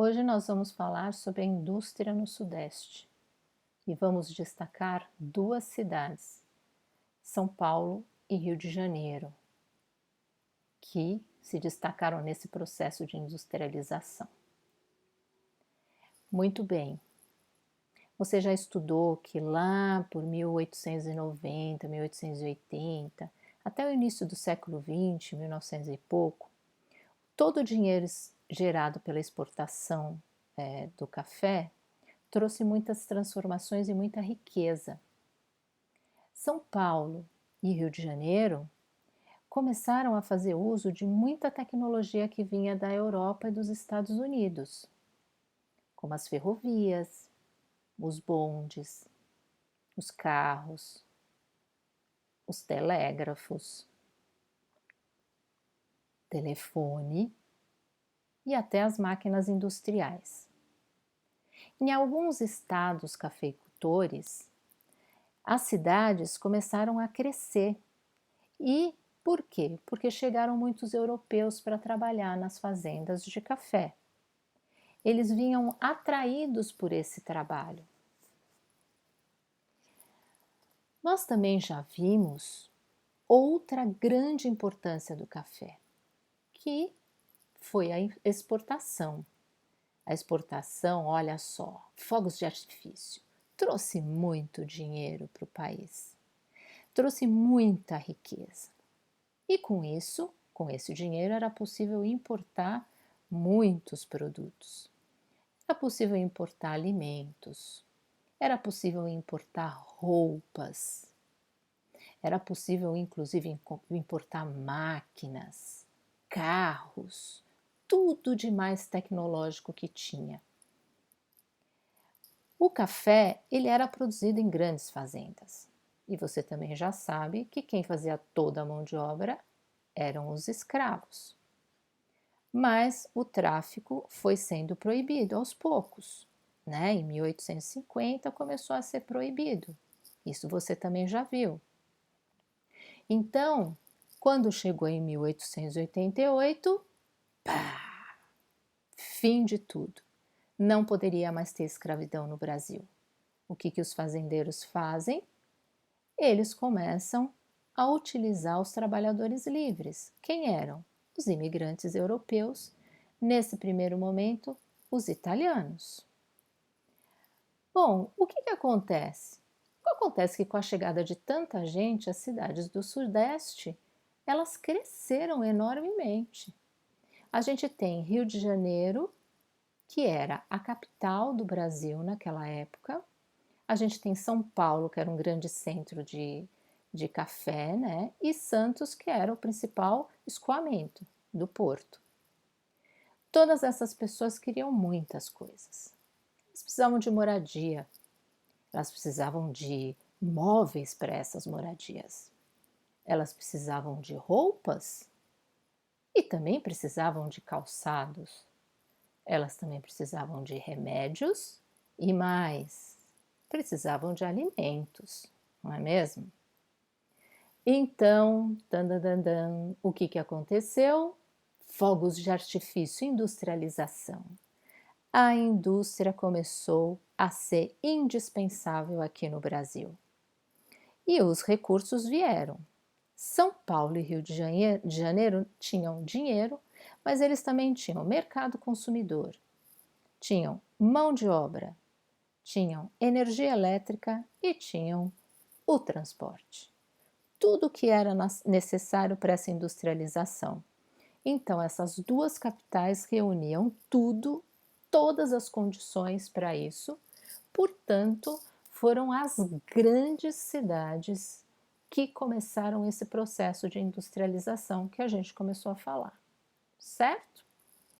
Hoje nós vamos falar sobre a indústria no Sudeste e vamos destacar duas cidades, São Paulo e Rio de Janeiro, que se destacaram nesse processo de industrialização. Muito bem, você já estudou que lá por 1890, 1880, até o início do século XX, 1900 e pouco, todo o dinheiro gerado pela exportação do café trouxe muitas transformações e muita riqueza. São Paulo e Rio de Janeiro começaram a fazer uso de muita tecnologia que vinha da Europa e dos Estados Unidos, como as ferrovias, os bondes, os carros, os telégrafos, telefone e até as máquinas industriais. Em alguns estados cafeicultores, as cidades começaram a crescer. E por quê? Porque chegaram muitos europeus para trabalhar nas fazendas de café. Eles vinham atraídos por esse trabalho. Nós também já vimos outra grande importância do café, que foi a exportação. A exportação, olha só, fogos de artifício, trouxe muito dinheiro para o país, trouxe muita riqueza. E com isso, com esse dinheiro, era possível importar muitos produtos. Era possível importar alimentos, era possível importar roupas, era possível inclusive importar máquinas, carros, tudo de mais tecnológico que tinha. O café, ele era produzido em grandes fazendas. E você também já sabe que quem fazia toda a mão de obra eram os escravos. Mas o tráfico foi sendo proibido aos poucos, né? Em 1850 começou a ser proibido. Isso você também já viu. Então, quando chegou em 1888, pá, fim de tudo. Não poderia mais ter escravidão no Brasil. O que os fazendeiros fazem? Eles começam a utilizar os trabalhadores livres. Quem eram? Os imigrantes europeus, nesse primeiro momento, os italianos. Bom, o que acontece? Acontece que com a chegada de tanta gente, as cidades do Sudeste, elas cresceram enormemente. A gente tem Rio de Janeiro, que era a capital do Brasil naquela época. A gente tem São Paulo, que era um grande centro de café, né? E Santos, que era o principal escoamento do porto. Todas essas pessoas queriam muitas coisas. Elas precisavam de moradia, elas precisavam de móveis para essas moradias, elas precisavam de roupas e também precisavam de calçados, elas também precisavam de remédios e mais, precisavam de alimentos, não é mesmo? Então, o que aconteceu? Fogos de artifício, industrialização. A indústria começou a ser indispensável aqui no Brasil. E os recursos vieram. São Paulo e Rio de Janeiro tinham dinheiro, mas eles também tinham mercado consumidor, tinham mão de obra, tinham energia elétrica e tinham o transporte. Tudo que era necessário para essa industrialização. Então, essas duas capitais reuniam tudo, todas as condições para isso, portanto, foram as grandes cidades que começaram esse processo de industrialização que a gente começou a falar, certo?